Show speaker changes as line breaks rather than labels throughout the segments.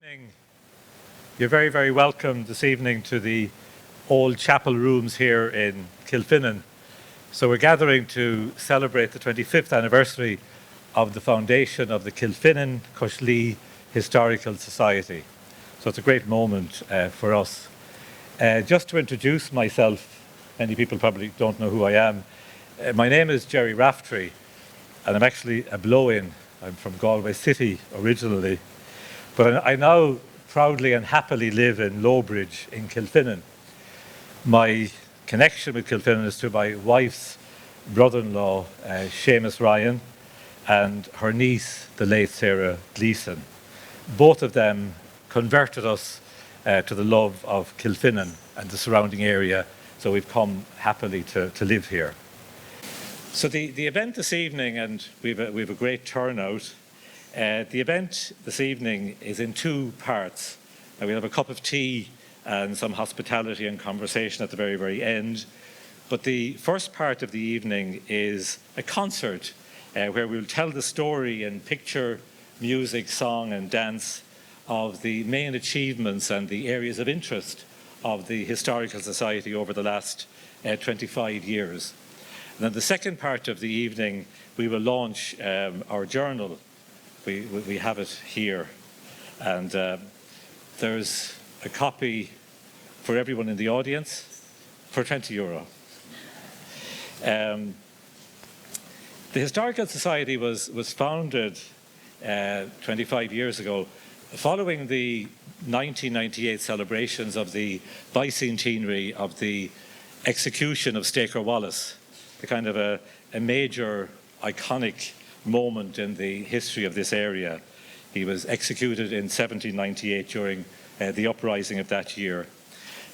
Evening. You're very, very welcome this evening to the old chapel rooms here in Kilfinane. So we're gathering to celebrate the 25th anniversary of the foundation of the Kilfinane Coshlea Historical Society. So it's a great moment for us. Just to introduce myself, many people probably don't know who I am. My name is Jerry Raftery, and I'm actually a blow-in. I'm from Galway City originally. But I now proudly and happily live in Lowbridge in Kilfinane. My connection with Kilfinane is to my wife's brother-in-law, Seamus Ryan, and her niece, the late Sarah Gleeson. Both of them converted us to the love of Kilfinane and the surrounding area, so we've come happily to live here. So the event this evening, and we've a great turnout. The event this evening is in two parts. We'll have a cup of tea and some hospitality and conversation at the very, very end. But the first part of the evening is a concert where we'll tell the story in picture, music, song and dance of the main achievements and the areas of interest of the Historical Society over the last 25 years. And then the second part of the evening, we will launch our journal. We have it here, and there's a copy for everyone in the audience for €20. The Historical Society was founded 25 years ago following the 1998 celebrations of the bicentenary of the execution of Staker Wallace, the kind of a major iconic moment in the history of this area. He was executed in 1798 during the uprising of that year.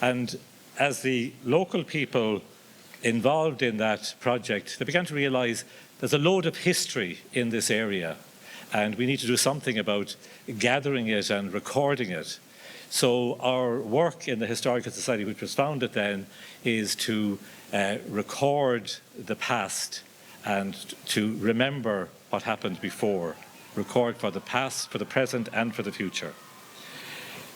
And as the local people involved in that project, they began to realize there's a load of history in this area, and we need to do something about gathering it and recording it. So our work in the Historical Society, which was founded then, is to record the past and to remember what happened before, record for the past, for the present, and for the future.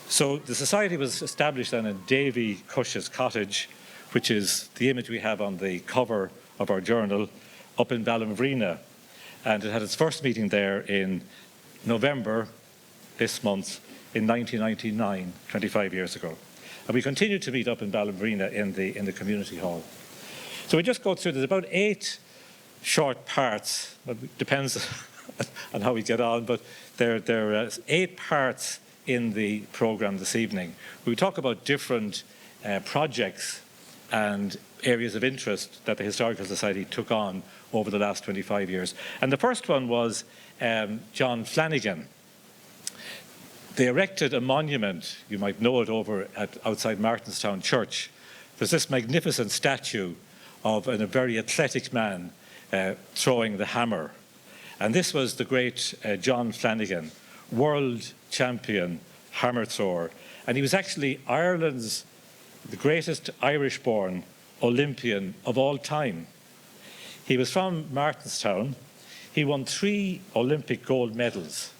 So the Society was established then in Davy Cush's cottage, which is the image we have on the cover of our journal, up in Ballinvrina. And it had its first meeting there in November this month in 1999, 25 years ago. And we continue to meet up in Ballinvrina in the community hall. So we just go through, there's about 8 short parts. It depends on how we get on, but there are 8 parts in the program this evening. We talk about different projects and areas of interest that the Historical Society took on over the last 25 years. And the first one was John Flanagan. They erected a monument, you might know it, over outside Martinstown Church. There's this magnificent statue of a very athletic man throwing the hammer. And this was the great John Flanagan, world champion hammer thrower. And he was actually Ireland's, the greatest Irish-born Olympian of all time. He was from Martinstown. He won 3 Olympic gold medals.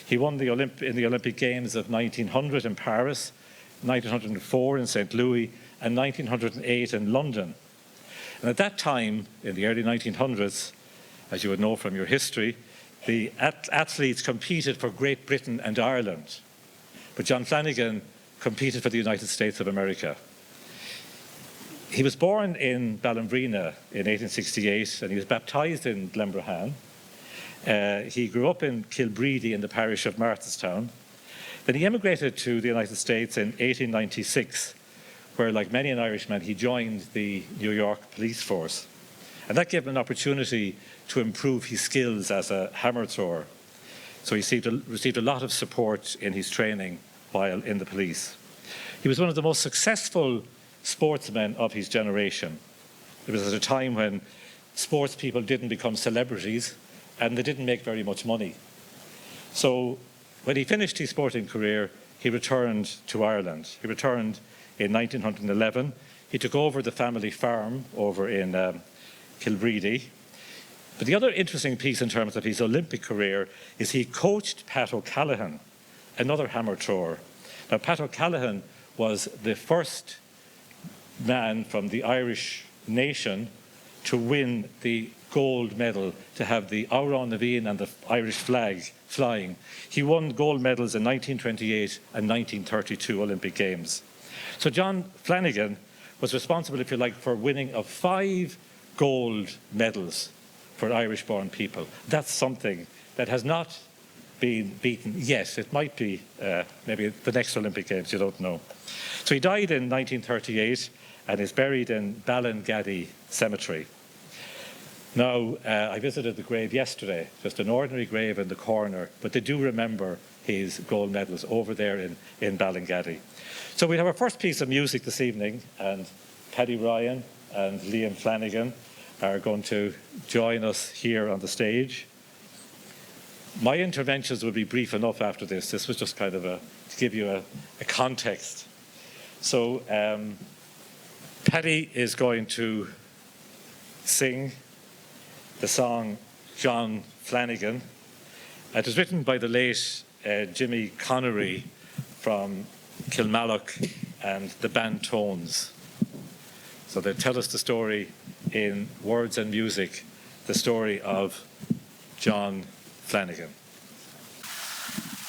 He won in the Olympic Games of 1900 in Paris, 1904 in St. Louis, and 1908 in London. And at that time, in the early 1900s, as you would know from your history, the athletes competed for Great Britain and Ireland. But John Flanagan competed for the United States of America. He was born in Ballinvrina in 1868, and he was baptized in Glenbrahane. He grew up in Kilbreedy in the parish of Martinstown. Then he emigrated to the United States in 1896, where, like many an Irishman, he joined the New York police force. And that gave him an opportunity to improve his skills as a hammer thrower. So he received a lot of support in his training while in the police. He was one of the most successful sportsmen of his generation. It was at a time when sports people didn't become celebrities and they didn't make very much money. So when he finished his sporting career, he returned to Ireland. He returned in 1911. He took over the family farm over in Kilbreedy. But the other interesting piece in terms of his Olympic career is he coached Pat O'Callaghan another hammer thrower. Now, Pat O'Callaghan was the first man from the Irish nation to win the gold medal, to have the Áurán na Bhíon and the Irish flag flying. He won gold medals in 1928 and 1932 Olympic Games. So John Flanagan was responsible, if you like, for winning of 5 gold medals for Irish-born people. That's something that has not been beaten yet. It might be maybe the next Olympic Games, you don't know. So he died in 1938 and is buried in Ballingaddy Cemetery. Now, I visited the grave yesterday, just an ordinary grave in the corner, but they do remember his gold medals over there in Ballingaddy. So we have our first piece of music this evening, and Paddy Ryan and Liam Flanagan are going to join us here on the stage. My interventions will be brief enough after this. This was just kind of to give you a context. So Paddy is going to sing the song John Flanagan. It was written by the late Jimmy Connery from Kilmallock and the Bantones. So they tell us the story in words and music, the story of John Flanagan.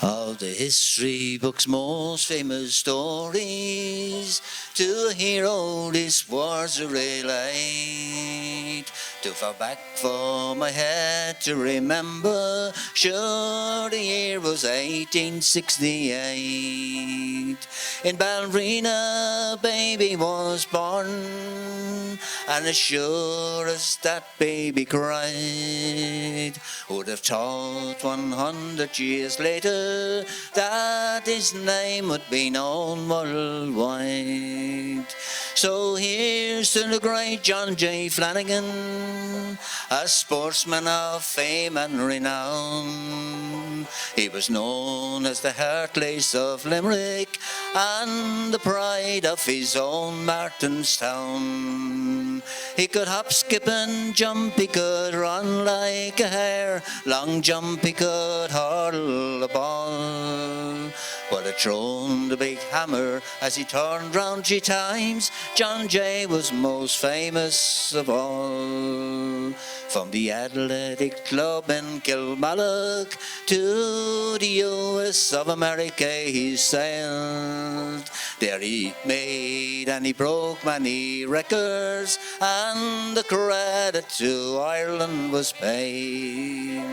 Of the history book's most famous stories, to a hero this was a relate. Too far back for my head to remember, sure the year was 1868. In Ballerina, baby was born, and as sure as that baby cried, would have thought 100 years later that his name would be known worldwide. So here's to the great John J. Flanagan, a sportsman of fame and renown. He was known as the Heartlace of Limerick and the pride of his own Martinstown. He could hop, skip and jump, he could run like a hare, long jump he could hurl a ball. But had thrown the big hammer as he turned round 3 times, John Jay was most famous of all. From the Athletic Club in Kilmallock to the US of America he sailed. There he made and he broke many records, and the credit to Ireland was paid.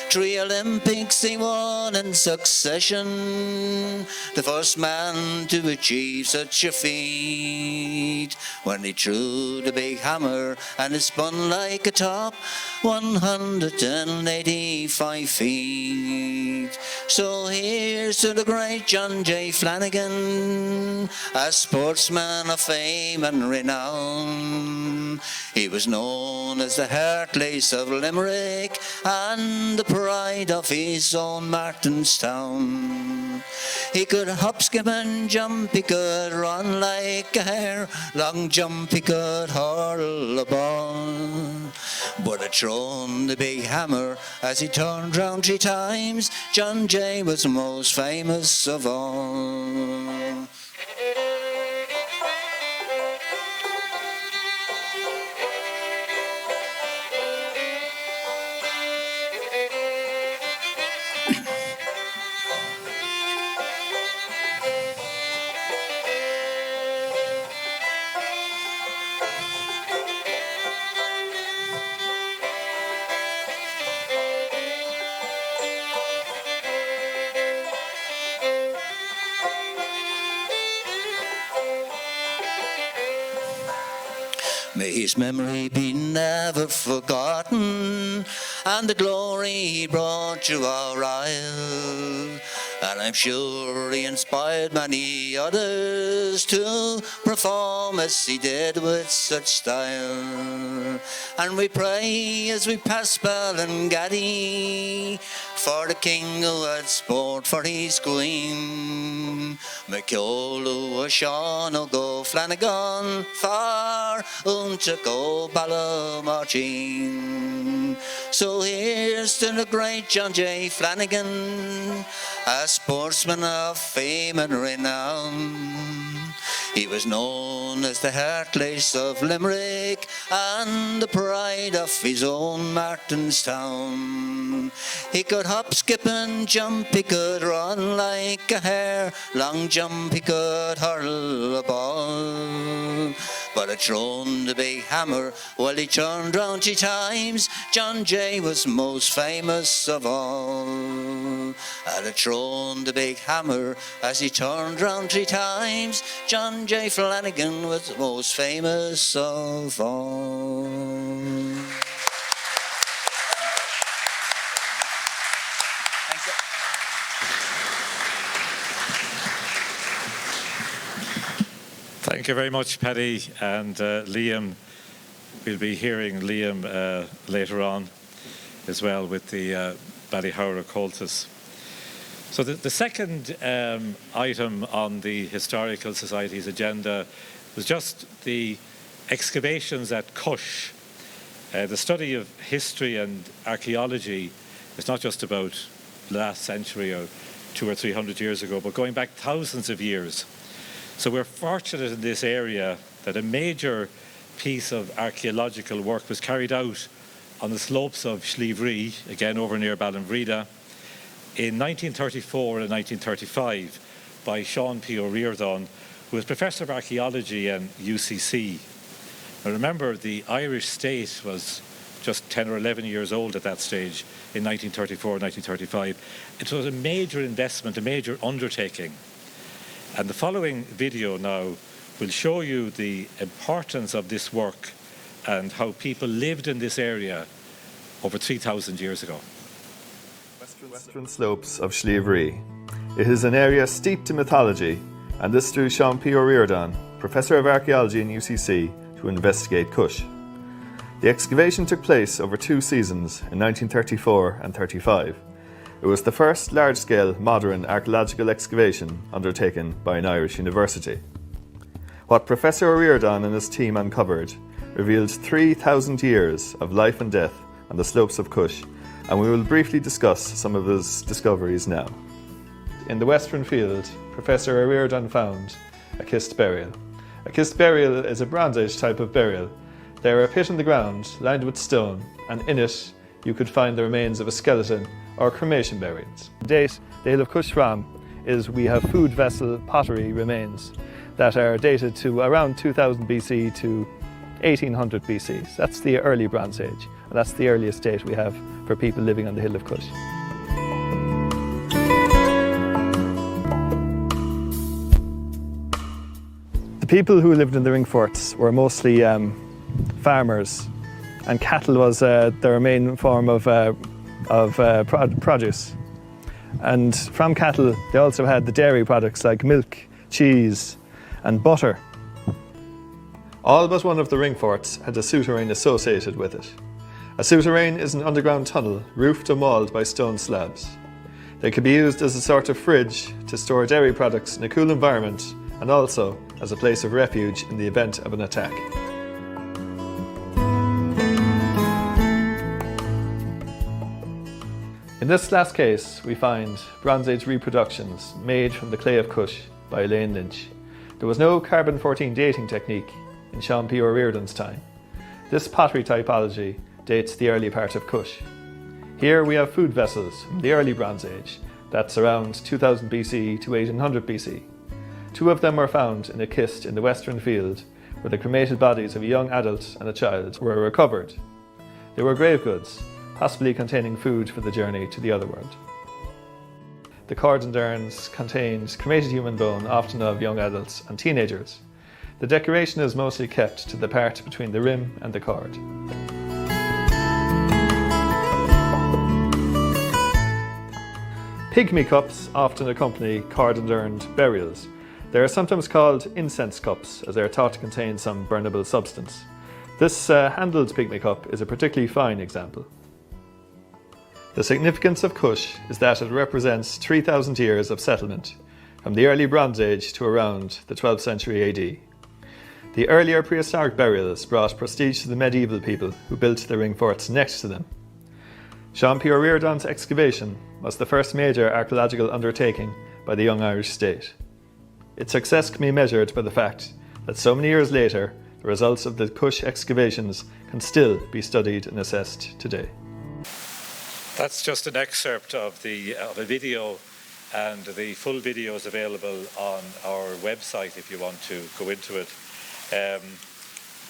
3 Olympics he won in succession, the first man to achieve such a feat. When he threw the big hammer and it spun like a top, 185 feet. So here's to the great John J. Flanagan, a sportsman of fame and renown. He was known as the Heartlace of Limerick and the pride of his own Martinstown. He could hop, skip and jump, he could run like a hare, long jump he could hurl a ball. But had thrown the big hammer as he turned round 3 times, John Jay was most famous of all. May his memory be never forgotten, and the glory he brought to our isle. And I'm sure he inspired many others to perform as he did with such style. And we pray as we pass Ballingaddy for the king who had sport for his queen. McCullough was Sean go Flanagan far unto go Ballymargene. So here's to the great John J. Flanagan, a sportsman of fame and renown. He was known as the Heartlace of Limerick and the pride of his own Martinstown. He could hop, skip and jump, he could run like a hare, long jump he could hurl a ball. But I thrown the big hammer while he turned round 3 times. John Jay was most famous of all. And I thrown the big hammer as he turned round 3 times. John J. Flanagan was the most famous of all.
Thank you very much, Paddy, and Liam. We'll be hearing Liam later on as well with the Ballyhowra Coltis. So the second item on the Historical Society's agenda was just the excavations at Cush. The study of history and archaeology is not just about last century or 200 or 300 years ago, but going back thousands of years. So we're fortunate in this area that a major piece of archaeological work was carried out on the slopes of Slieve, again over near Ballinvrida, in 1934 and 1935 by Sean P. O'Riordan, who was Professor of Archaeology at UCC. Now remember, the Irish state was just 10 or 11 years old at that stage in 1934 and 1935. It was a major investment, a major undertaking. And the following video now will show you the importance of this work and how people lived in this area over 3,000 years ago.
Western slopes of Slieve. It is an area steeped in mythology, and this drew Sean P. O'Riordan, Professor of Archaeology in UCC, to investigate Cush. The excavation took place over 2 seasons in 1934 and 35. It was the first large-scale modern archaeological excavation undertaken by an Irish university. What Professor O'Riordan and his team uncovered revealed 3,000 years of life and death on the slopes of Cush, and we will briefly discuss some of his discoveries now. In the Western Field, Professor O'Riordan found a kist burial. A kist burial is a Bronze Age type of burial. They are a pit in the ground lined with stone, and in it you could find the remains of a skeleton or cremation burials. The date the Hill of Cush from is we have food vessel pottery remains that are dated to around 2000 BC to 1800 BC. So that's the early Bronze Age, and that's the earliest date we have for people living on the Hill of Cush. The people who lived in the ring forts were mostly farmers, and cattle was their main form of produce. And from cattle, they also had the dairy products like milk, cheese, and butter. All but one of the ring forts had a souterrain associated with it. A souterrain is an underground tunnel roofed and walled by stone slabs. They could be used as a sort of fridge to store dairy products in a cool environment, and also as a place of refuge in the event of an attack. In this last case, we find Bronze Age reproductions made from the clay of Cush by Elaine Lynch. There was no carbon-14 dating technique in Sean P. O'Riordan's time. This pottery typology dates the early part of Cush. Here we have food vessels from the early Bronze Age, that's around 2000 BC to 1800 BC. 2 of them were found in a kist in the Western Field, where the cremated bodies of a young adult and a child were recovered. They were grave goods, possibly containing food for the journey to the other world. The cords and urns contained cremated human bone, often of young adults and teenagers. The decoration is mostly kept to the part between the rim and the cord. Pygmy cups often accompany cord and urn burials. They are sometimes called incense cups, as they are thought to contain some burnable substance. This handled pygmy cup is a particularly fine example. The significance of Cush is that it represents 3,000 years of settlement, from the early Bronze Age to around the 12th century AD. The earlier prehistoric burials brought prestige to the medieval people who built the ring forts next to them. Sean P. O'Riordan's excavation was the first major archaeological undertaking by the young Irish state. Its success can be measured by the fact that so many years later, the results of the Cush excavations can still be studied and assessed today.
That's just an excerpt of a video, and the full video is available on our website if you want to go into it.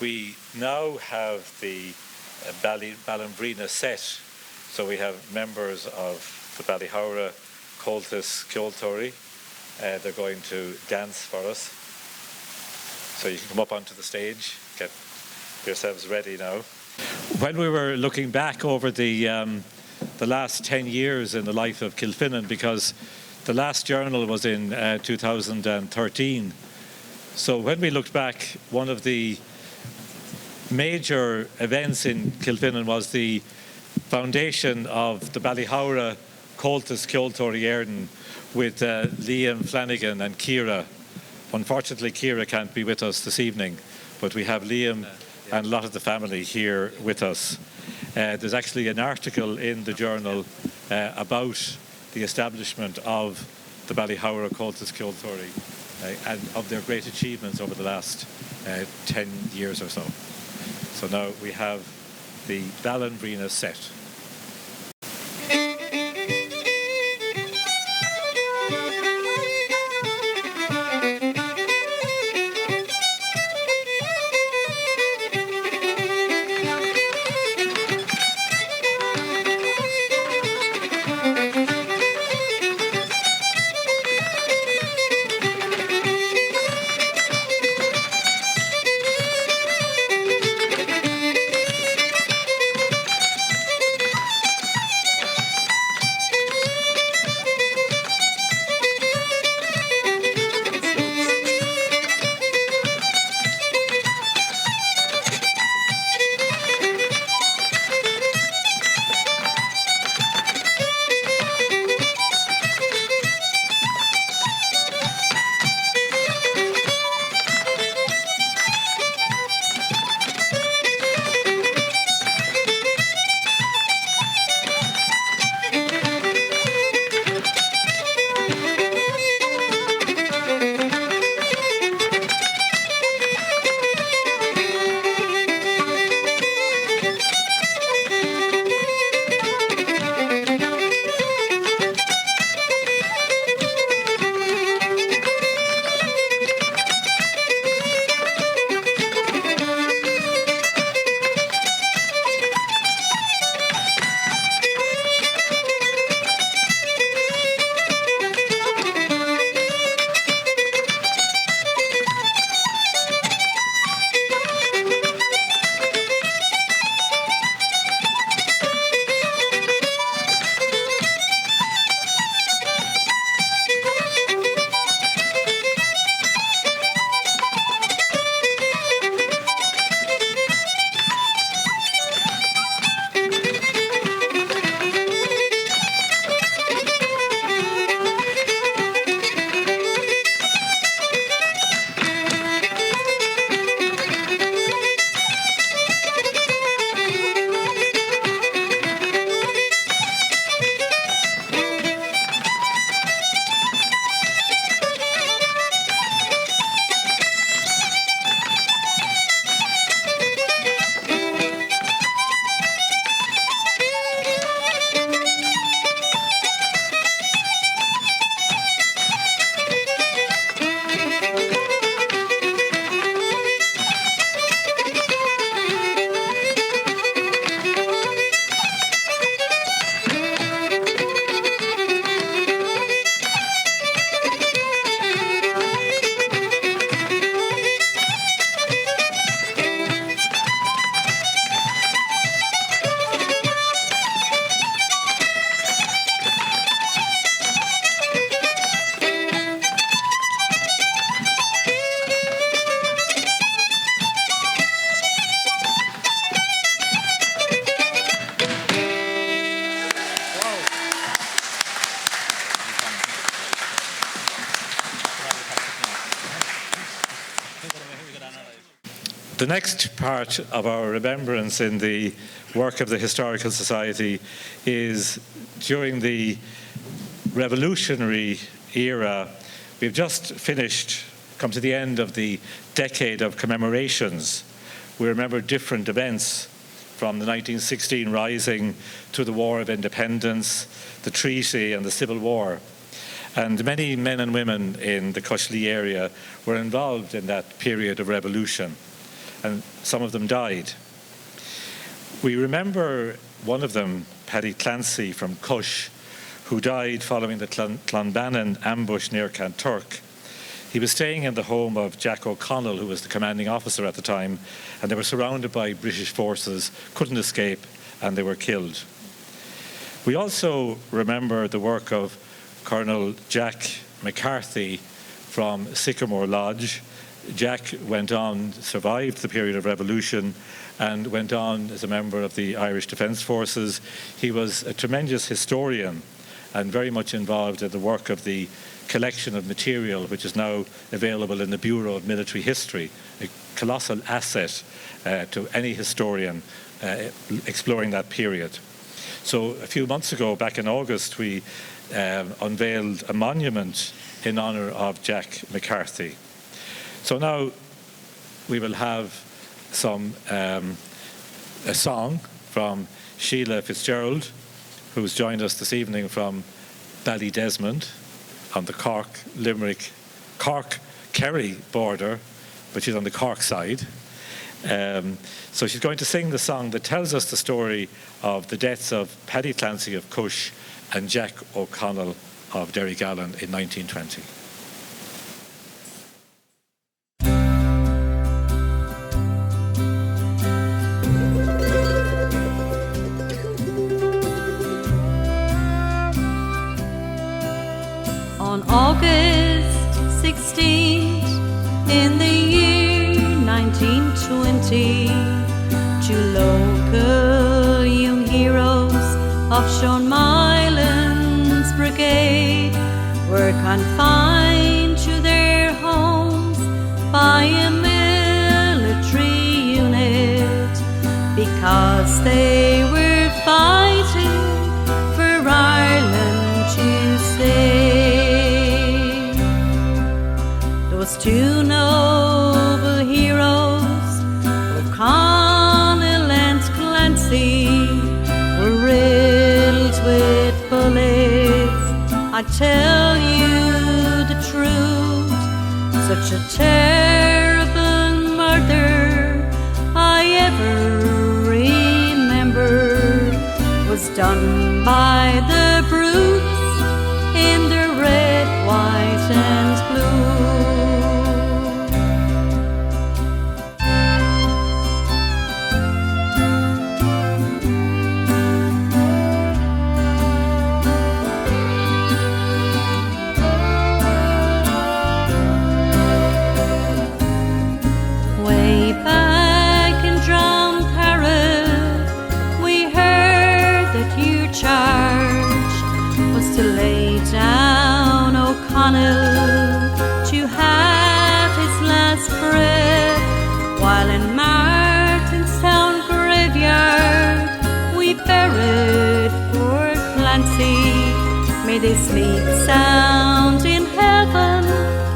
We now have the Ballinbrina set, so we have members of the Ballyhowra Comhaltas Ceoltóirí. They're going to dance for us. So you can come up onto the stage, get yourselves ready now. When we were looking back over the last 10 years in the life of Kilfinane, because the last journal was in 2013. So when we looked back, one of the major events in Kilfinane was the foundation of the Ballyhowra Comhaltas Ceoltóirí Éireann with Liam Flanagan and Ciara. Unfortunately, Ciara can't be with us this evening, but we have Liam and a lot of the family here with us. There's actually an article in the journal about the establishment of the Ballyhowra Comhaltas Ceoltóirí and of their great achievements over the last 10 years or so. So now we have the Ballinbrina set. The next part of our remembrance in the work of the Historical Society is during the revolutionary era. We've just come to the end of the decade of commemorations. We remember different events from the 1916 Rising to the War of Independence, the Treaty and the Civil War. And many men and women in the Coshlea area were involved in that period of revolution, and some of them died. We remember one of them, Paddy Clancy from Cush, who died following the Clonbannon ambush near Kanturk. He was staying in the home of Jack O'Connell, who was the commanding officer at the time, and they were surrounded by British forces, couldn't escape, and they were killed. We also remember the work of Colonel Jack McCarthy from Sycamore Lodge. Jack survived the period of revolution and went on as a member of the Irish Defence Forces. He was a tremendous historian and very much involved in the work of the collection of material which is now available in the Bureau of Military History, a colossal asset to any historian exploring that period. So a few months ago, back in August, we unveiled a monument in honour of Jack McCarthy. So now we will have a song from Sheila Fitzgerald, who's joined us this evening from Ballydesmond on the Cork-Kerry border, but she's on the Cork side. So she's going to sing the song that tells us the story of the deaths of Paddy Clancy of Cush and Jack O'Connell of Derrygallen in 1920.
On August 16th in the year 1920, two local young heroes of Sean Mylan's brigade were confined to their homes by a military unit because they were fighting for Ireland to stay. Those two noble heroes, O'Connell and Clancy, were riddled with bullets. I tell you the truth, such a terrible murder I ever remember was done by the brutes in the red, white and blue. Way back in Drumcarragh, we heard that your charge was to lay down O'Connell to have his last breath, while in Martinstown graveyard we buried poor Clancy. May they sleep sound in heaven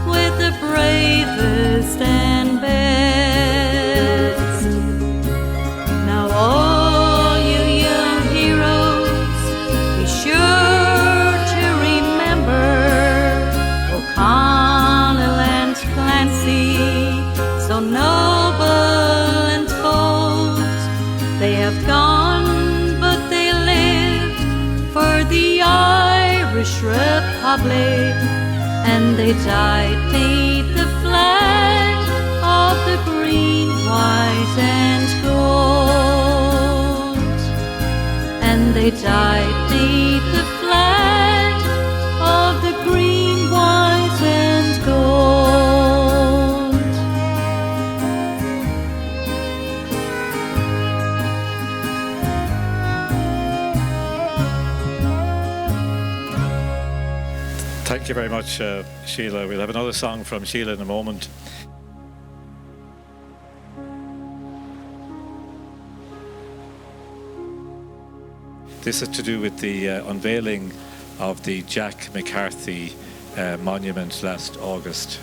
with the bravest and best. Now all you young heroes, be sure to remember O'Connell and Clancy, so noble and bold. They have gone, but they lived for the Irish Republic, and they died beneath the flag of the green, white and gold. And they died beneath the flag of the green, white and gold.
Thank you very much, Sheila. We'll have another song from Sheila in a moment. This is to do with the unveiling of the Jack McCarthy monument last August.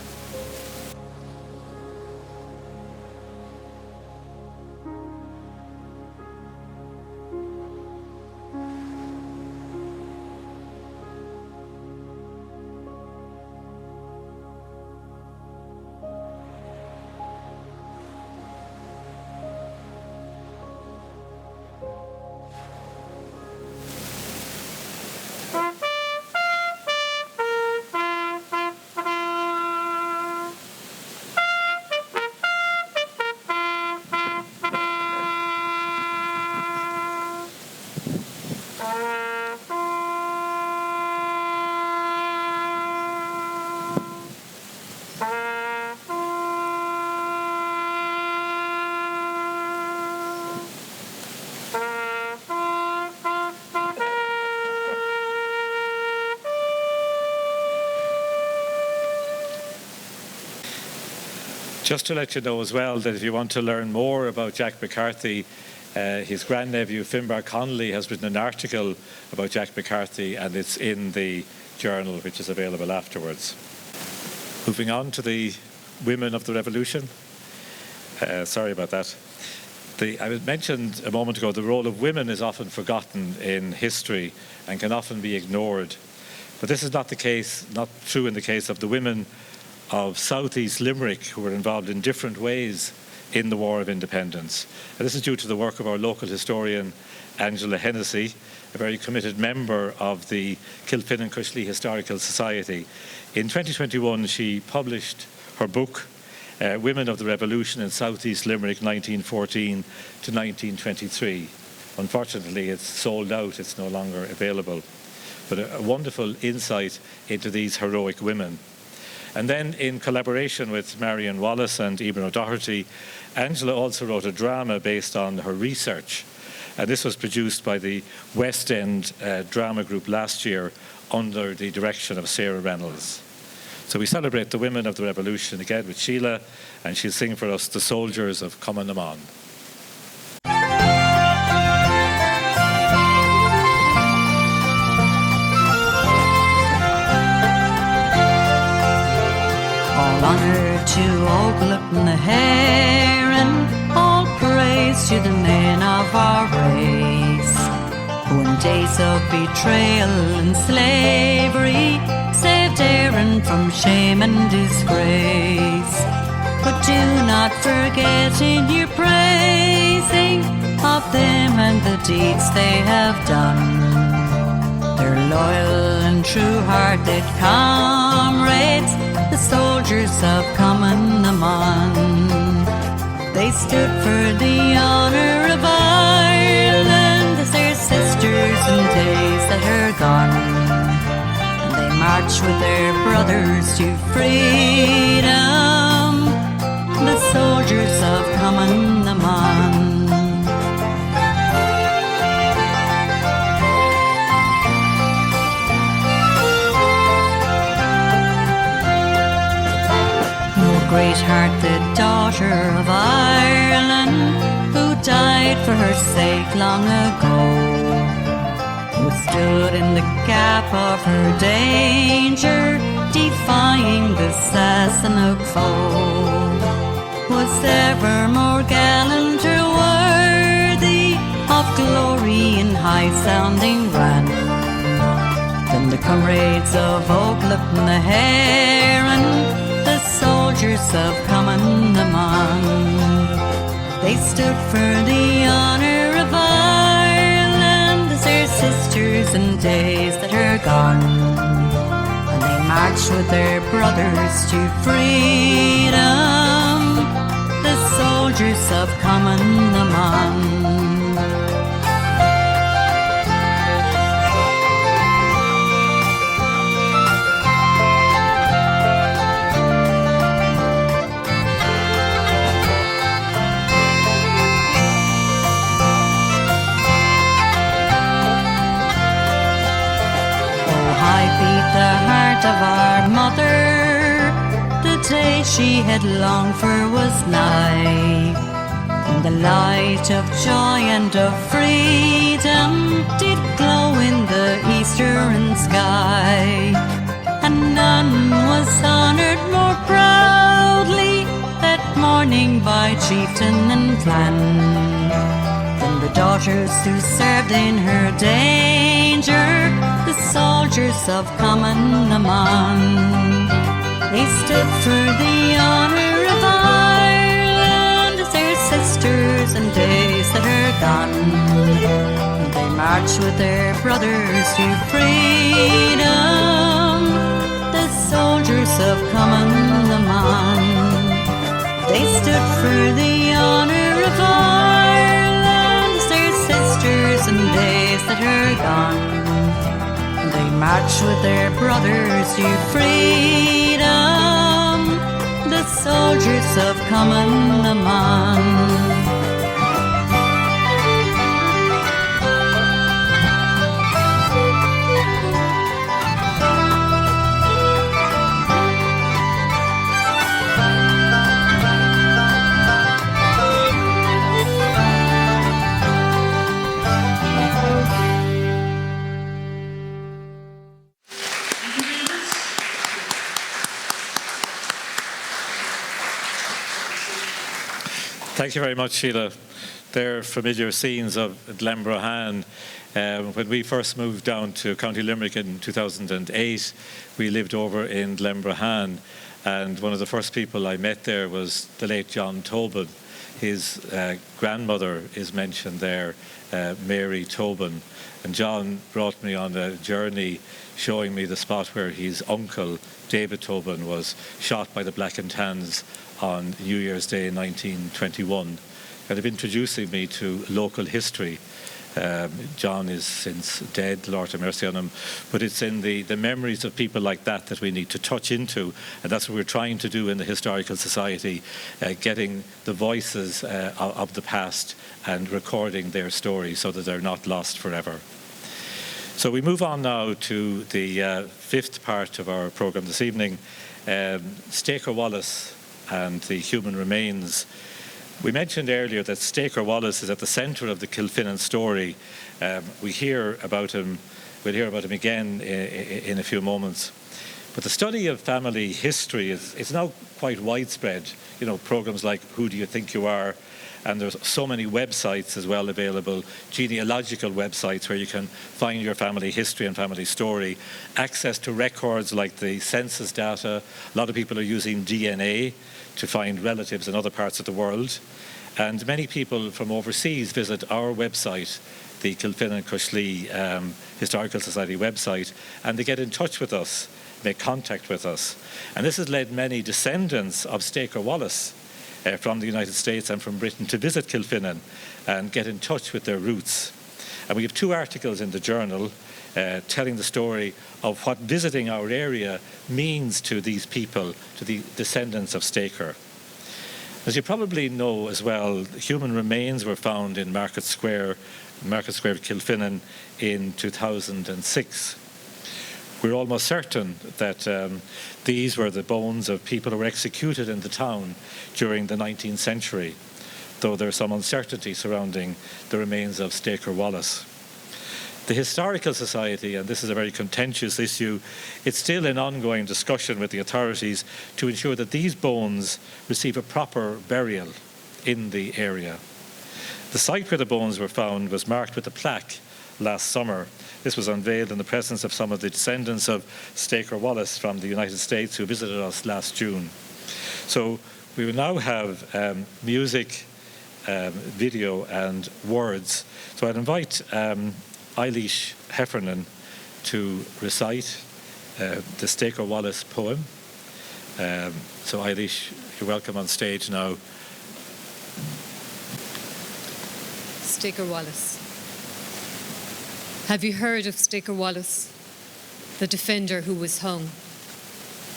Just to let you know as well that if you want to learn more about Jack McCarthy, his grandnephew Finbar Connolly has written an article about Jack McCarthy, and it's in the journal, which is available afterwards. Moving on to the women of the revolution. Sorry about that. I mentioned a moment ago the role of women is often forgotten in history and can often be ignored. But this is not the case, not true in the case of the women of Southeast Limerick, who were involved in different ways in the War of Independence. And this is due to the work of our local historian, Angela Hennessy, a very committed member of the Kilfinane Coshlea Historical Society. In 2021, she published her book, Women of the Revolution in Southeast Limerick, 1914 to 1923. Unfortunately, it's sold out, it's no longer available. But a wonderful insight into these heroic women. And then, in collaboration with Marion Wallace and Eamon O'Doherty, Angela also wrote a drama based on her research. And this was produced by the West End Drama Group last year under the direction of Sarah Reynolds. So we celebrate the women of the revolution again with Sheila, and she'll sing for us The Soldiers of Cumann.
All honour to Oglip and the Heron, all praise to the men of our race, who in days of betrayal and slavery saved Erin from shame and disgrace. But do not forget in your praising of them and the deeds they have done, their loyal and true-hearted comrades, the soldiers of Cumann. They stood for the honour of Ireland as their sisters in days that are gone, and they marched with their brothers to freedom, the soldiers of Cumann. Great-hearted daughter of Ireland, who died for her sake long ago, who stood in the gap of her danger, defying the Sassenach foe, was ever more gallant or worthy of glory in high-sounding rant than the comrades of Oglip and the Heron, the soldiers of Cumann. They stood for the honour of Ireland as their sisters in days that are gone, and they marched with their brothers to freedom, the soldiers of Cumann. The heart of our mother, the day she had longed for was nigh, And the light of joy and of freedom did glow in the eastern sky. And none was honoured more proudly that morning by chieftain and clan than the daughters who served in her danger, the soldiers of common Amman. They stood for the honour of Ireland as their sisters in days that are gone. They marched with their brothers to freedom, the soldiers of common Amman. They stood for the honour of Ireland as their sisters in days that are gone. They marched with their brothers to freedom, the soldiers of common Amman.
Thank you very much, Sheila. They're familiar scenes of Glenbrohan. When we first moved down to County Limerick in 2008, we lived over in Glenbrohan, and one of the first people I met there was the late John Tobin. His grandmother is mentioned there, Mary Tobin, and John brought me on a journey showing me the spot where his uncle, David Tobin, was shot by the Black and Tans on New Year's Day in 1921, kind of introducing me to local history. John is since dead, Lord have mercy on him, but it's in the memories of people like that we need to touch into, and that's what we're trying to do in the Historical Society, getting the voices of the past and recording their stories so that they're not lost forever. So we move on now to the fifth part of our programme this evening, Staker Wallace and the human remains. We mentioned earlier that Staker Wallace is at the centre of the Kilfinane story. We'll hear about him again in a few moments. But the study of family history is now quite widespread. You know, programmes like Who Do You Think You Are? And there's so many websites as well available, genealogical websites where you can find your family history and family story, access to records like the census data. A lot of people are using DNA to find relatives in other parts of the world. And many people from overseas visit our website, the Kilfinane Coshlea Historical Society website, and they get in touch with us, make contact with us. And this has led many descendants of Staker Wallace from the United States and from Britain to visit Kilfinane and get in touch with their roots. And we have two articles in the journal telling the story of what visiting our area means to these people, to the descendants of Staker. As you probably know as well, human remains were found in Market Square, Kilfinane in 2006. We're almost certain that these were the bones of people who were executed in the town during the 19th century, though there's some uncertainty surrounding the remains of Staker Wallace. The Historical Society, and this is a very contentious issue, it's still in ongoing discussion with the authorities to ensure that these bones receive a proper burial in the area. The site where the bones were found was marked with a plaque last summer. This was unveiled in the presence of some of the descendants of Staker Wallace from the United States who visited us last June. So we will now have music, video and words. So I'd invite Eilish Heffernan to recite the Staker Wallace poem. So Eilish, you're welcome on stage now.
Staker Wallace. Have you heard of Staker Wallace, the defender who was hung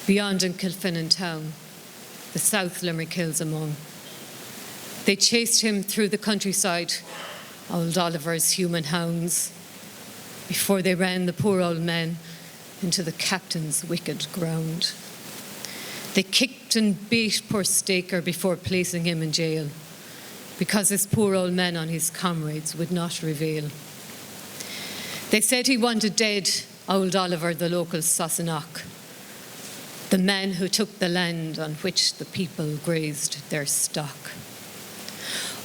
beyond in Kilfinane town, the South Limerick Hills among? They chased him through the countryside, old Oliver's human hounds, before they ran the poor old men into the captain's wicked ground. They kicked and beat poor Staker before placing him in jail, because this poor old man on his comrades would not reveal. They said he wanted dead old Oliver, the local Sassenach, the man who took the land on which the people grazed their stock.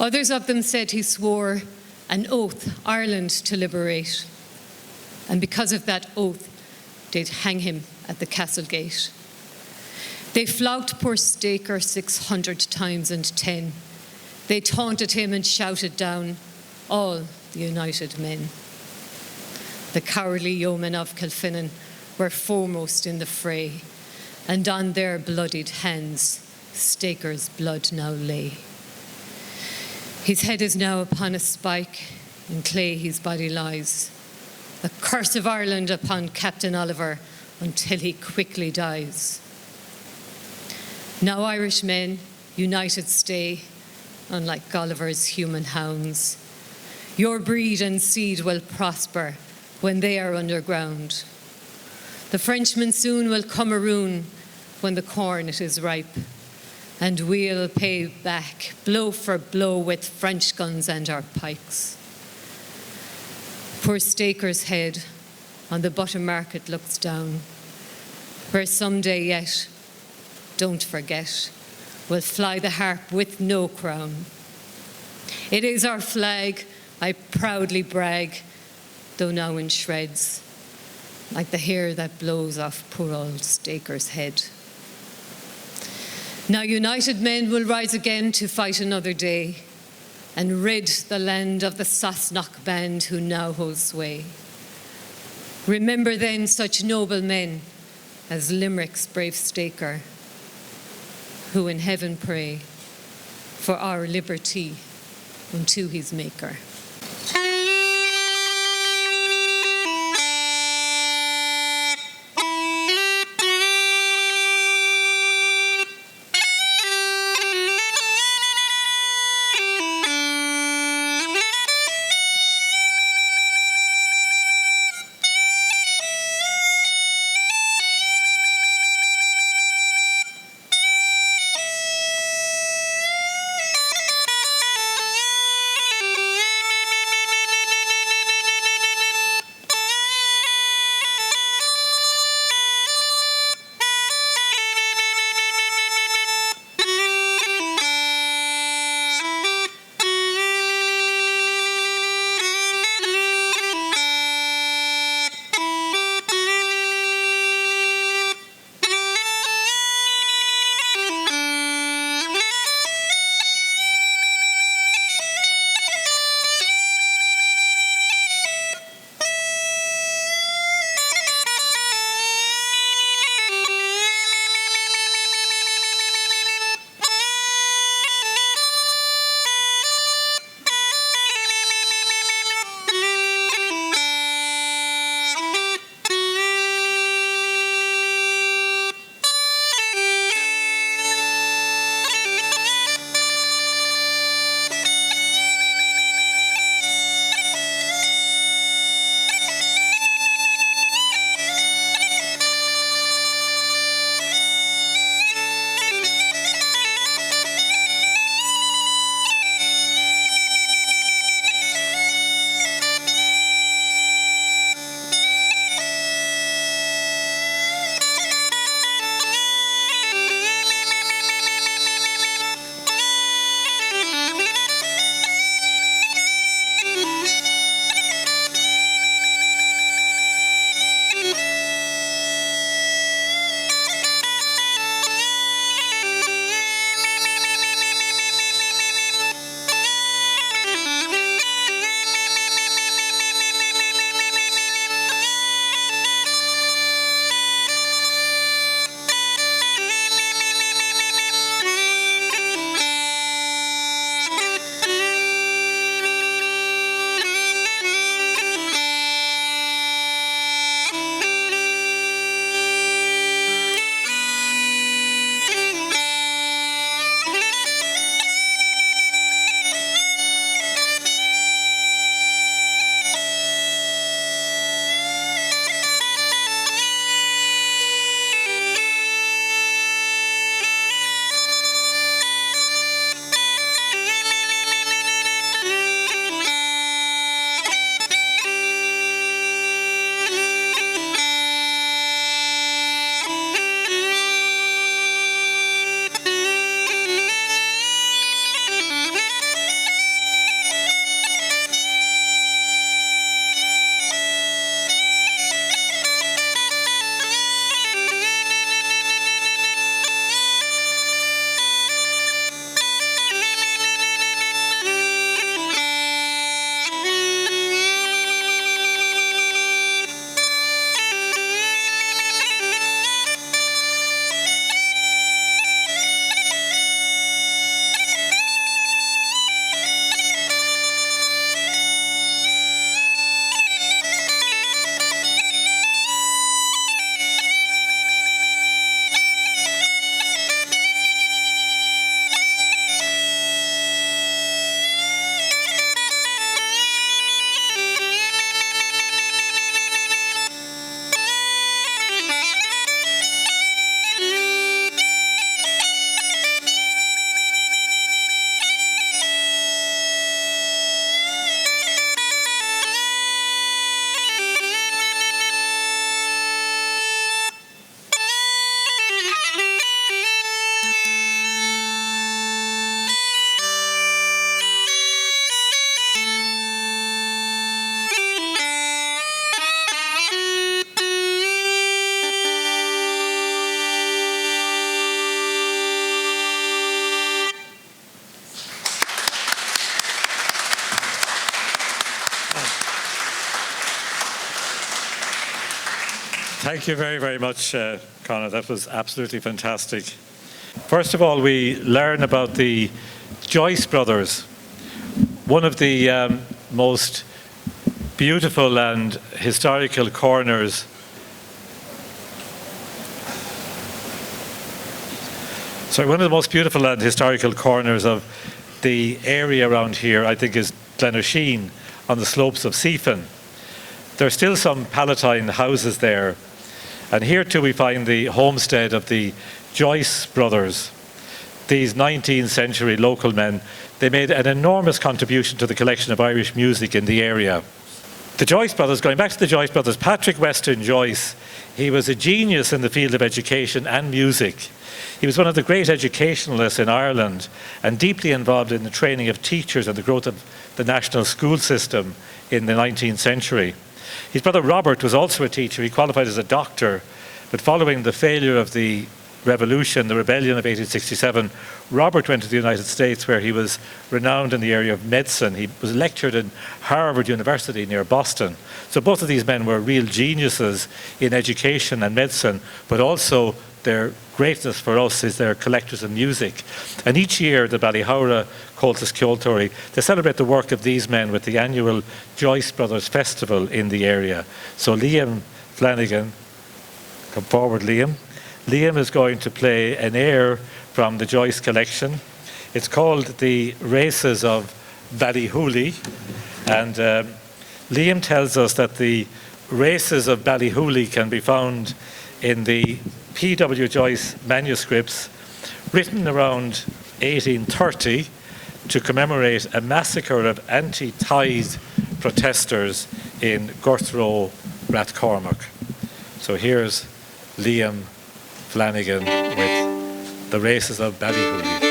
Others of them said he swore an oath Ireland to liberate, and because of that oath, they'd hang him at the castle gate. They flogged poor Staker 600 times and 10. They taunted him and shouted down all the united men. The cowardly yeomen of Kilfinane were foremost in the fray, and on their bloodied hands Staker's blood now lay. His head is now upon a spike, in clay his body lies. The curse of Ireland upon Captain Oliver until he quickly dies. Now Irish men, united stay, unlike Oliver's human hounds. Your breed and seed will prosper when they are underground. The Frenchman soon will come around when the corn it is ripe, and we'll pay back blow for blow with French guns and our pikes. Poor Staker's head on the butter market looks down, where someday yet, don't forget, will fly the harp with no crown. It is our flag, I proudly brag, though now in shreds, like the hair that blows off poor old Staker's head. Now united men will rise again to fight another day and rid the land of the Sassenach band who now hold sway. Remember then such noble men as Limerick's brave Staker, who in heaven pray for our liberty unto his Maker.
Thank you very, very much, Conor. That was absolutely fantastic. First of all, we learn about the Joyce brothers, one of the most beautiful and historical corners one of the most beautiful and historical corners of the area around here, I think, is Glenorsheen on the slopes of Seafin. There are still some Palatine houses there, and here too we find the homestead of the Joyce brothers. These 19th century local men, they made an enormous contribution to the collection of Irish music in the area. The Joyce brothers, going back to the Joyce brothers, Patrick Weston Joyce, he was a genius in the field of education and music. He was one of the great educationalists in Ireland and deeply involved in the training of teachers and the growth of the national school system in the 19th century. His brother Robert was also a teacher. He qualified as a doctor, but following the failure of the revolution, the rebellion of 1867, Robert went to the United States, where he was renowned in the area of medicine. He was lectured in Harvard University near Boston. So both of these men were real geniuses in education and medicine, but also their greatness for us is their collectors of music. And each year, the Ballyhowrah Comhaltas Ceoltóirí, they celebrate the work of these men with the annual Joyce Brothers Festival in the area. So Liam Flanagan, come forward, Liam. Liam is going to play an air from the Joyce collection. It's called The Races of Ballyhooly, and Liam tells us that the races of Ballyhooly can be found in the P.W. Joyce manuscripts written around 1830 to commemorate a massacre of anti-tithe protesters in Gurthrow, Rathcormac. So here's Liam Flanagan with The Races of Ballyhooly.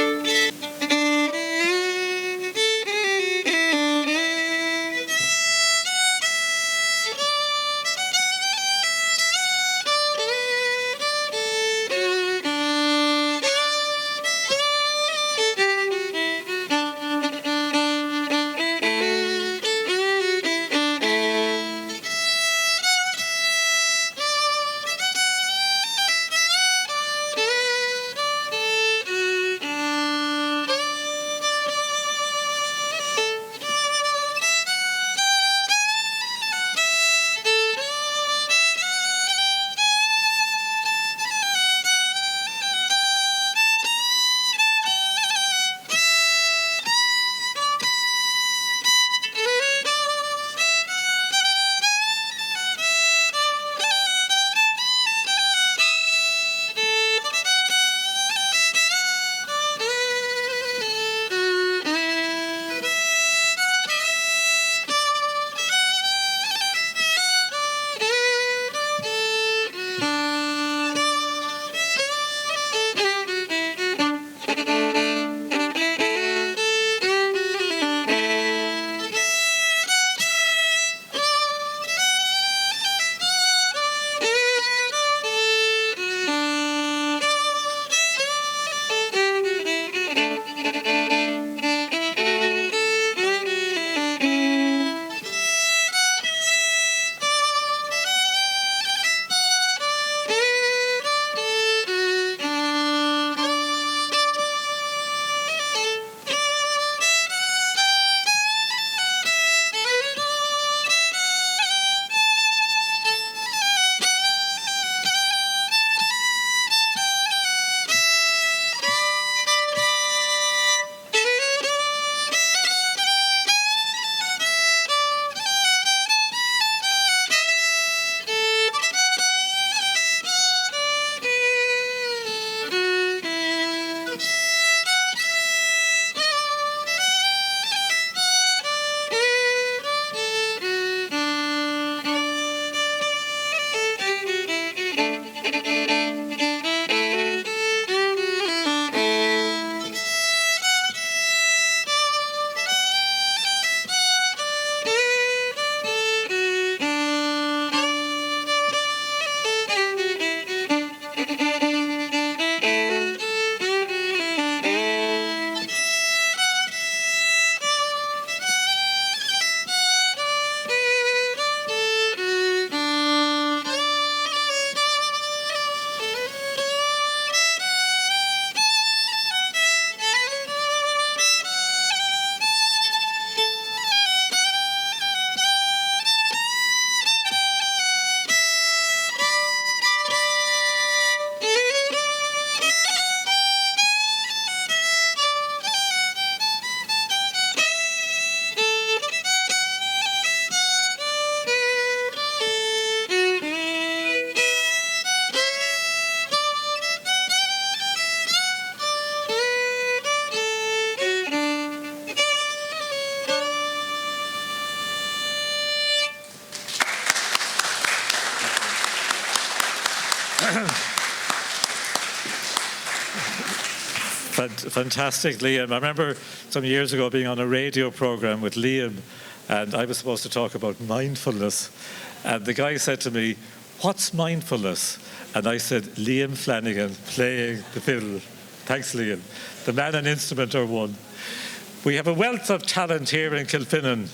Fantastic, Liam. I remember some years ago being on a radio program with Liam, and I was supposed to talk about mindfulness. And the guy said to me, "What's mindfulness?" And I said, "Liam Flanagan playing the fiddle." Thanks, Liam. The man and instrument are one. We have a wealth of talent here in Kilfinane,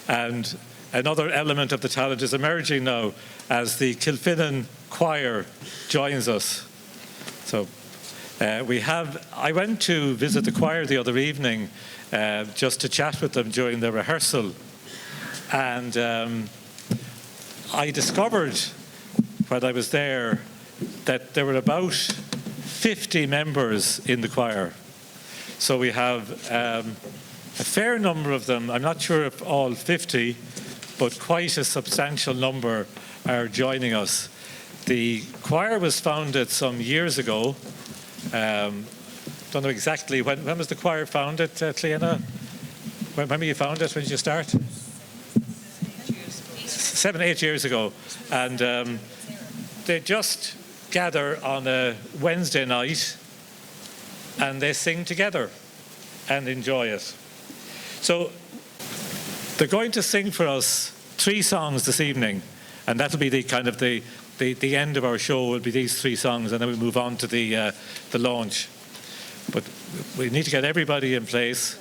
and another element of the talent is emerging now as the Kilfinane Choir joins us. So I went to visit the choir the other evening just to chat with them during the rehearsal, and I discovered when I was there that there were about 50 members in the choir. So we have a fair number of them. I'm not sure if all 50, but quite a substantial number are joining us. The choir was founded some years ago. Don't know exactly when was the choir founded, Cleana? When were you founded? When did you start? 7, 8 years ago. And they just gather on a Wednesday night and they sing together and enjoy it. So they're going to sing for us 3 songs this evening, and that'll be the kind of the end of our show will be these 3 songs, and then we move on to the launch. But we need to get everybody in place.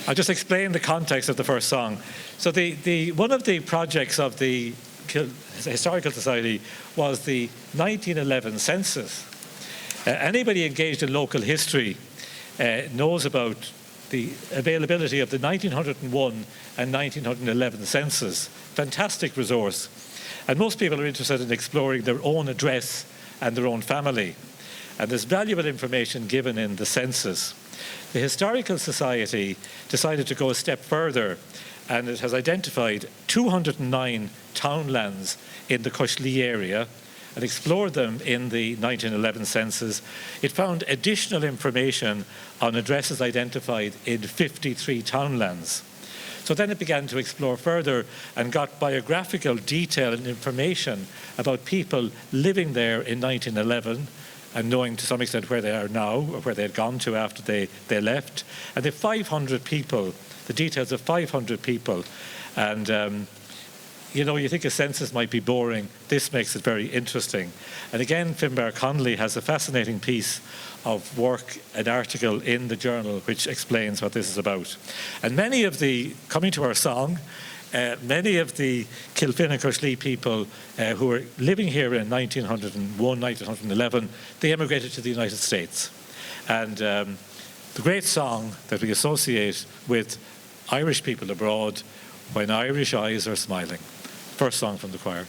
I'll just explain the context of the first song. So one of the projects of the Historical Society was the 1911 census. Anybody engaged in local history knows about the availability of the 1901 and 1911 census. Fantastic resource. And most people are interested in exploring their own address and their own family. And there's valuable information given in the census. The Historical Society decided to go a step further, and it has identified 209 townlands in the Coshlea area and explored them in the 1911 census. It found additional information on addresses identified in 53 townlands. So then it began to explore further and got biographical detail and information about people living there in 1911 and knowing to some extent where they are now or where they had gone to after they left. And the 500 people, the details of 500 people. And you think a census might be boring. This makes it very interesting. And again, Finbar Connolly has a fascinating piece of work, an article in the journal which explains what this is about. And coming to our song, many of the Kilfinane Coshlea people who were living here in 1901, 1911, they emigrated to the United States. And the great song that we associate with Irish people abroad, "When Irish Eyes Are Smiling." First song from the choir.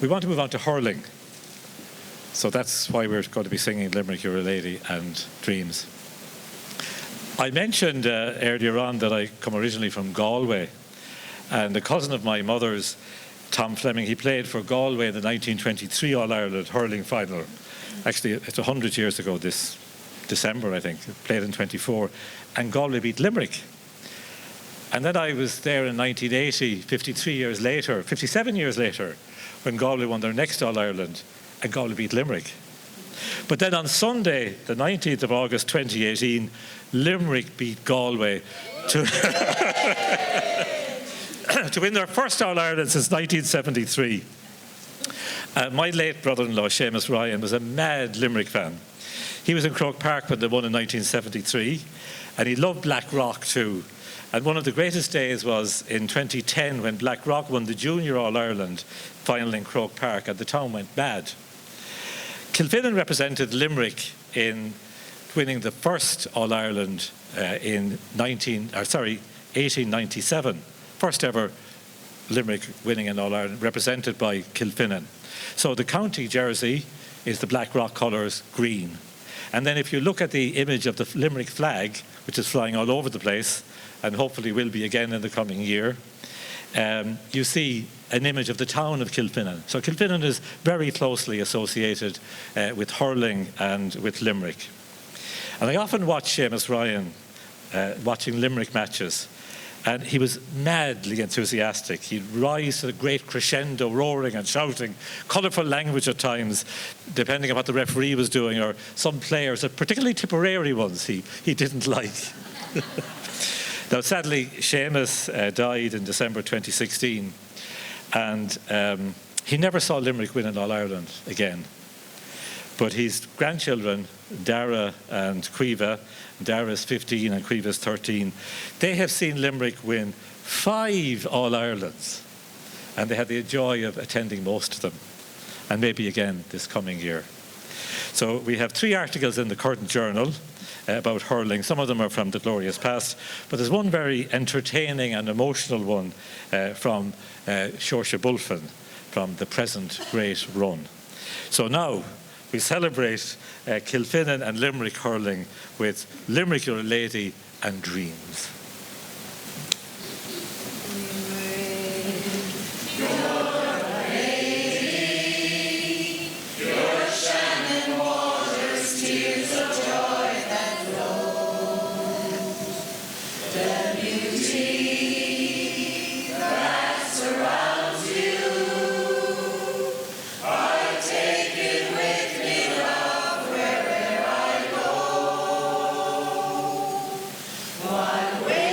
we want to move on to hurling. So that's why we're going to be singing Limerick, You're a Lady and Dreams. I mentioned earlier on that I come originally from Galway, and a cousin of my mother's, Tom Fleming, he played for Galway in the 1923 All-Ireland hurling final. Actually, it's 100 years ago this December, I think. It played in 24, and Galway beat Limerick. And then I was there in 1980, 57 years later, when Galway won their next All-Ireland, and Galway beat Limerick. But then on Sunday, the 19th of August 2018, Limerick beat Galway to, to win their first All-Ireland since 1973. My late brother-in-law, Seamus Ryan, was a mad Limerick fan. He was in Croke Park when they won in 1973, and he loved Blackrock too. And one of the greatest days was in 2010 when Blackrock won the Junior All-Ireland final in Croke Park, and the town went mad. Kilfinane represented Limerick in winning the first All-Ireland in 1897. First ever Limerick winning an All-Ireland, represented by Kilfinane. So the county jersey is the Blackrock colours, green. And then if you look at the image of the Limerick flag, which is flying all over the place, and hopefully will be again in the coming year, you see an image of the town of Kilfinane. So Kilfinane is very closely associated with hurling and with Limerick. And I often watch Seamus Ryan watching Limerick matches, and he was madly enthusiastic. He'd rise to the great crescendo, roaring and shouting, colourful language at times, depending on what the referee was doing, or some players, particularly Tipperary ones, he didn't like. Now, sadly, Seamus died in December 2016, and he never saw Limerick win an All-Ireland again. But his grandchildren, Dara and Cueva, Dara is 15 and Cueva is 13, they have seen Limerick win 5 All-Irelands, and they had the joy of attending most of them, and maybe again this coming year. So we have 3 articles in the Curtin Journal about hurling. Some of them are from the glorious past, but there's one very entertaining and emotional one from Saoirse Bulfin, from the present great run. So now we celebrate Kilfinane and Limerick hurling with Limerick, You're a Lady and Dreams.
One way.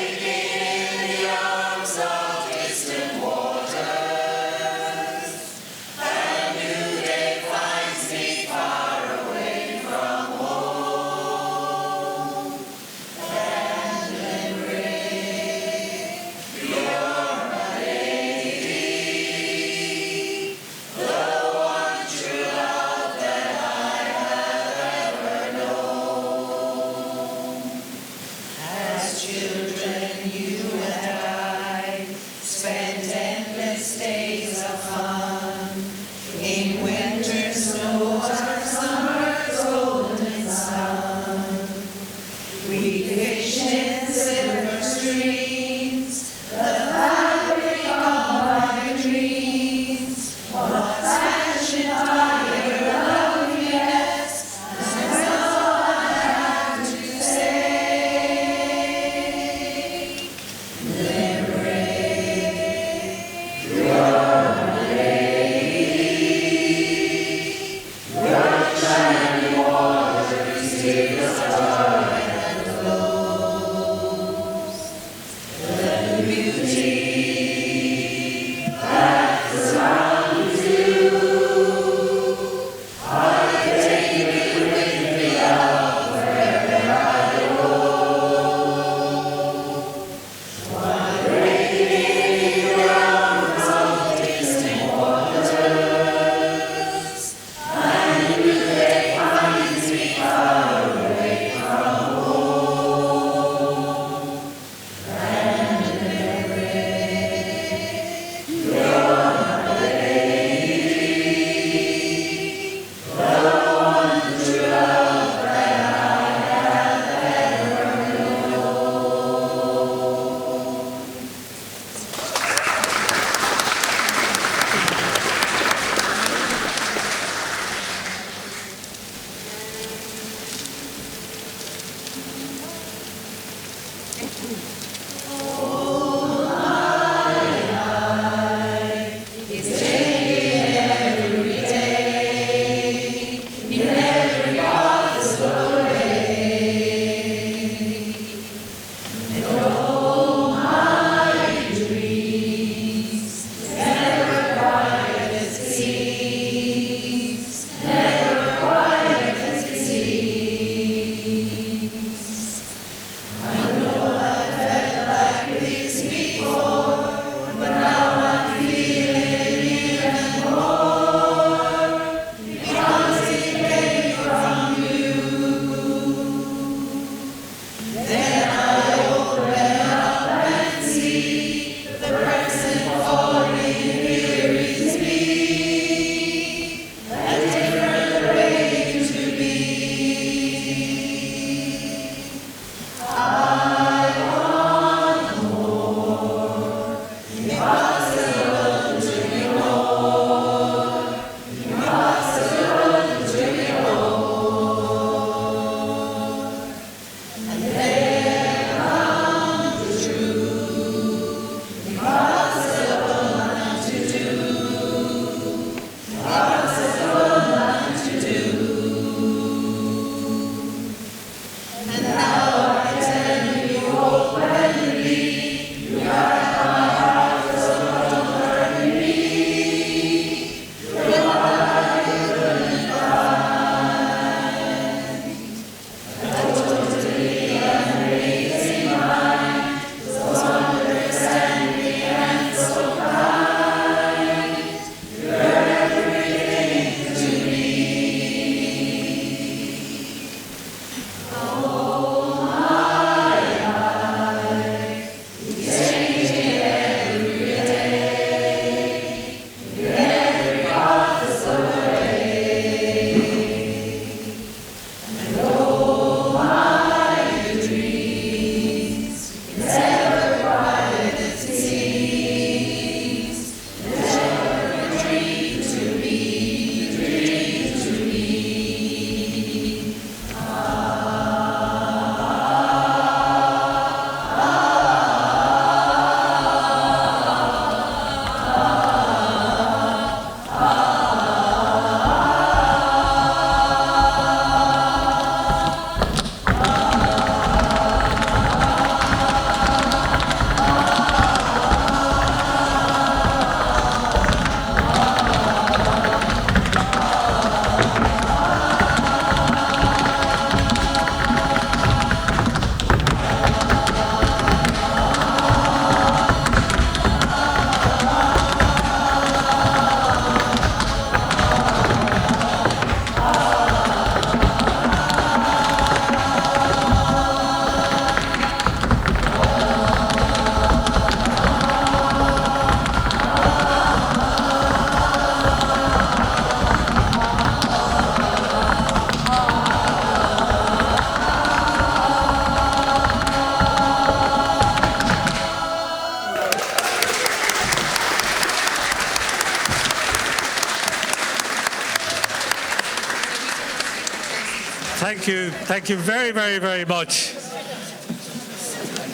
Thank you very, very, very much.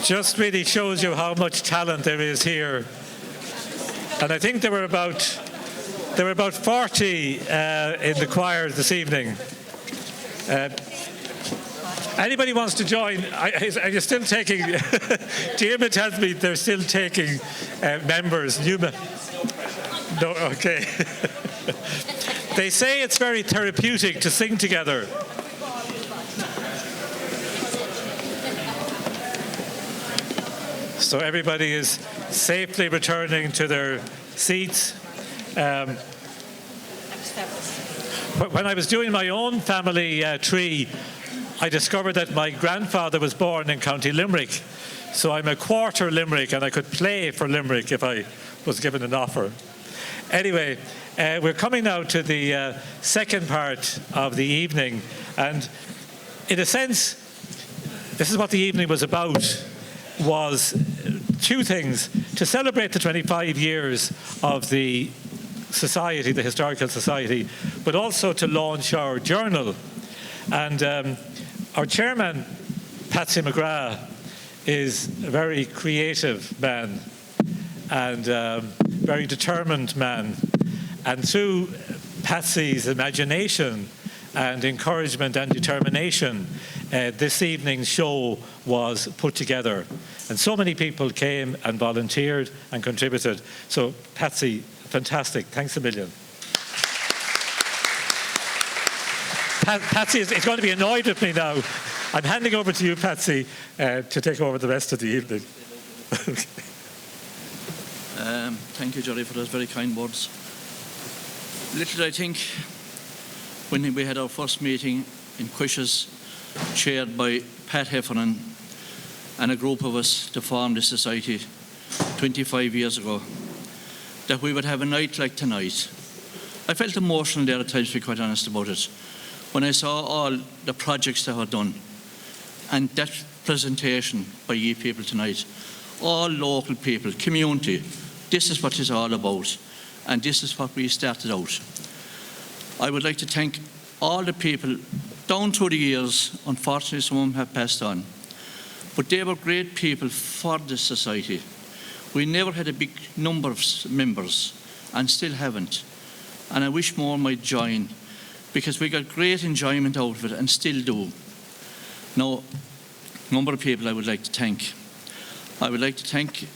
Just really shows you how much talent there is here. And I think there were about 40 in the choir this evening. Anybody wants to join? Are you still taking? Diarmaid tells me they're still taking members. No, okay. They say it's very therapeutic to sing together. So everybody is safely returning to their seats. When I was doing my own family tree, I discovered that my grandfather was born in County Limerick. So I'm a quarter Limerick, and I could play for Limerick if I was given an offer. Anyway, we're coming now to the second part of the evening. And in a sense, this is what the evening was about, was two things: to celebrate the 25 years of the Society, the Historical Society, but also to launch our journal. And our chairman, Patsy McGrath, is a very creative man and very determined man. And through Patsy's imagination and encouragement and determination, this evening's show was put together. And so many people came and volunteered and contributed. So, Patsy, fantastic. Thanks a million. Patsy is going to be annoyed with me now. I'm handing over to you, Patsy, to take over the rest of the evening.
Thank you, Jerry, for those very kind words. Little I think, when we had our first meeting in Quishes, chaired by Pat Heffernan and a group of us to form the society 25 years ago, that we would have a night like tonight. I felt emotional there at times, to be quite honest about it, when I saw all the projects that were done and that presentation by you people tonight. All local people, community, this is what it's all about, and this is what we started out. I would like to thank all the people down through the years. Unfortunately, some of them have passed on, but they were great people for the society. We never had a big number of members, and still haven't, and I wish more might join, because we got great enjoyment out of it and still do. Now, a number of people I would like to thank. I would like to thank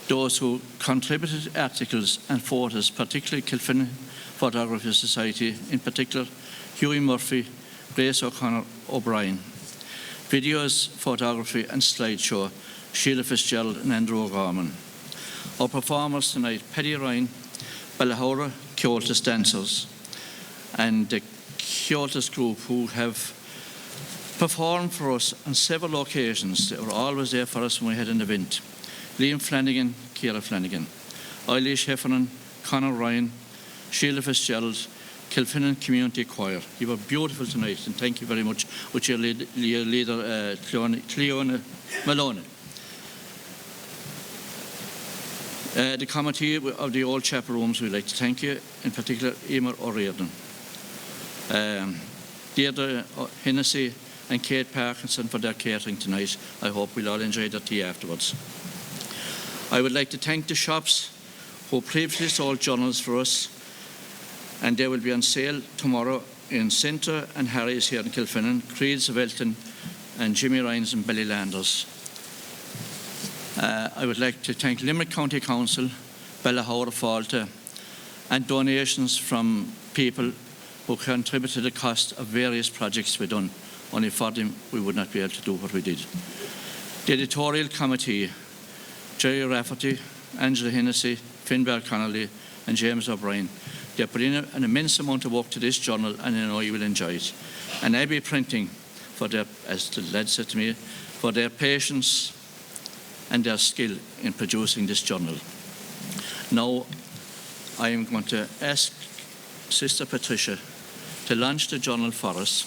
those who contributed articles and photos, particularly Kilfinane Photography Society, in particular Hughie Murphy, Grace O'Brien. Videos, photography and slideshow, Sheila Fitzgerald and Andrew O'Gorman. Our performers tonight, Paddy Ryan, Ballahora Kyotis dancers, and the Kyotis group who have performed for us on several occasions. They were always there for us when we had an event. Liam Flanagan, Ciara Flanagan, Eilish Heffernan, Conor Ryan, Sheila Fitzgerald, Kilfinane Community Choir. You were beautiful tonight, and thank you very much with your leader, Cleona Maloney. The committee of the Old Chapel Rooms, we'd like to thank you, in particular Emer O'Riordan, Deirdre Hennessy and Kate Parkinson for their catering tonight. I hope we'll all enjoy their tea afterwards. I would like to thank the shops who previously sold journals for us, and they will be on sale tomorrow in Centre and Harry's here in Kilfinane, Creed's of Elton and Jimmy Ryan's and Ballylanders. I would like to thank Limerick County Council, Ballahora Falta, and donations from people who contribute to the cost of various projects we've done. Only for them we would not be able to do what we did. The editorial committee, Jerry Rafferty, Angela Hennessy, Finbar Connolly and James O'Brien. They put in an immense amount of work to this journal, and I know you will enjoy it. And Abbey Printing, for their, as the lad said to me, for their patience and their skill in producing this journal. Now, I am going to ask Sister Patricia to launch the journal for us.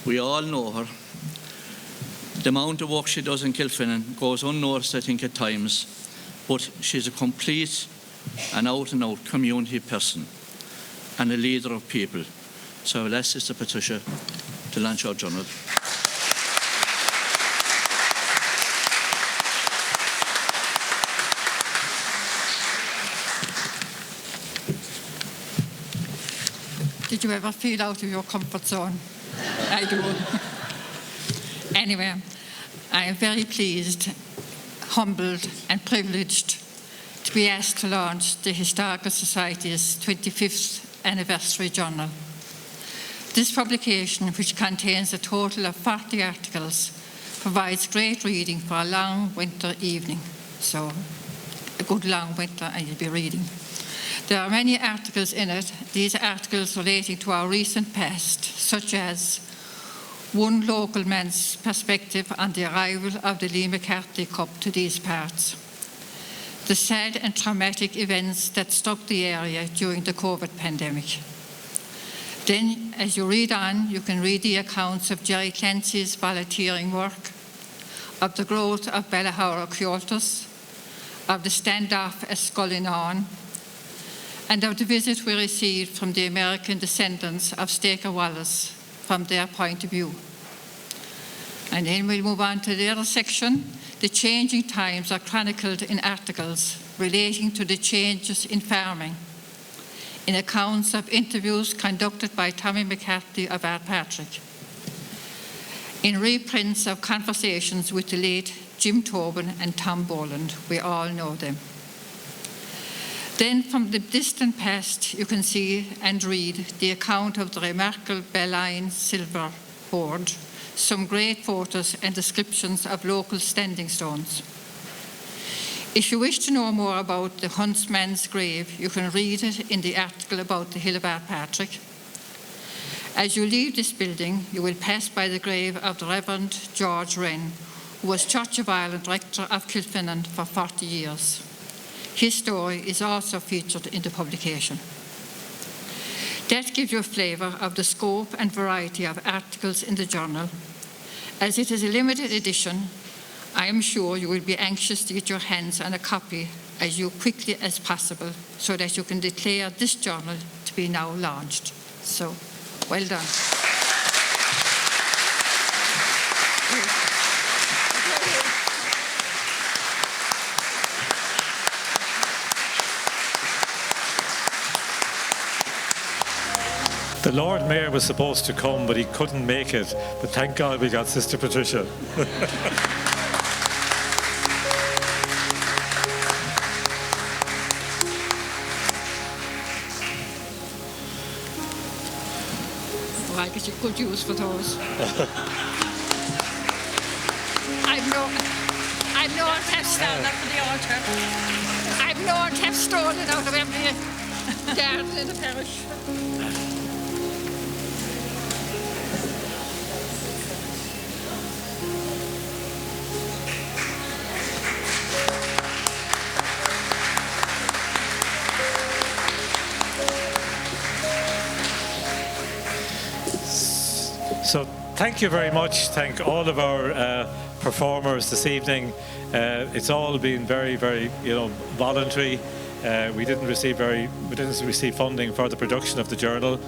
We all know her. The amount of work she does in Kilfinane goes unnoticed, I think, at times, but she's a complete and out-and-out community person and a leader of people. So I'll ask Sister Patricia to to launch our journal.
Did you ever feel out of your comfort zone? I do. Anyway, I am very pleased, humbled and privileged to be asked to launch the Historical Society's 25th anniversary journal. This publication, which contains a total of 40 articles, provides great reading for a long winter evening. So, a good long winter and you'll be reading. There are many articles in it. These articles relating to our recent past, such as one local man's perspective on the arrival of the Lee McCarthy Cup to these parts, the sad and traumatic events that struck the area during the COVID pandemic. Then, as you read on, you can read the accounts of Jerry Clancy's volunteering work, of the growth of Ballahara Cultus, of the standoff at Scullinane, and of the visit we received from the American descendants of Staker Wallace from their point of view. And then we'll move on to the other section. The changing times are chronicled in articles relating to the changes in farming, in accounts of interviews conducted by Tommy McCarthy of Ardpatrick, in reprints of conversations with the late Jim Tobin and Tom Boland. We all know them. Then from the distant past, you can see and read the account of the remarkable Belline silver hoard, some great photos and descriptions of local standing stones. If you wish to know more about the huntsman's grave, you can read it in the article about the Hill of Ardpatrick. As you leave this building, you will pass by the grave of the Reverend George Wren, who was Church of Ireland rector of Kilfinane for 40 years. His story is also featured in the publication. That gives you a flavour of the scope and variety of articles in the journal. As it is a limited edition, I am sure you will be anxious to get your hands on a copy as quickly as possible so that you can declare this journal to be now launched. So, well done.
The Lord Mayor was supposed to come, but he couldn't make it. But thank God we got Sister Patricia.
Well, I guess you could use for those. I'm known to have stand up for the altar. I'm known to have stolen out of every garden in the parish.
So thank you very much. Thank all of our performers this evening. It's all been very, very, voluntary. We didn't receive funding for the production of the journal,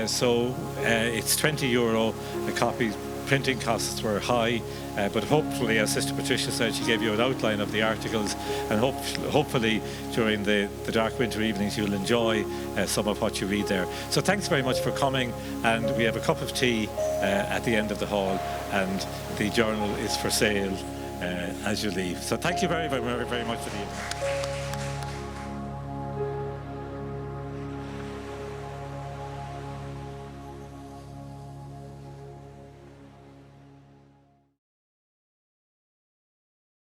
so it's €20 a copy. Printing costs were high, but hopefully, as Sister Patricia said, she gave you an outline of the articles, and hopefully during the dark winter evenings you'll enjoy some of what you read there. So thanks very much for coming, and we have a cup of tea at the end of the hall, and the journal is for sale as you leave. So thank you very, very, very much for the evening.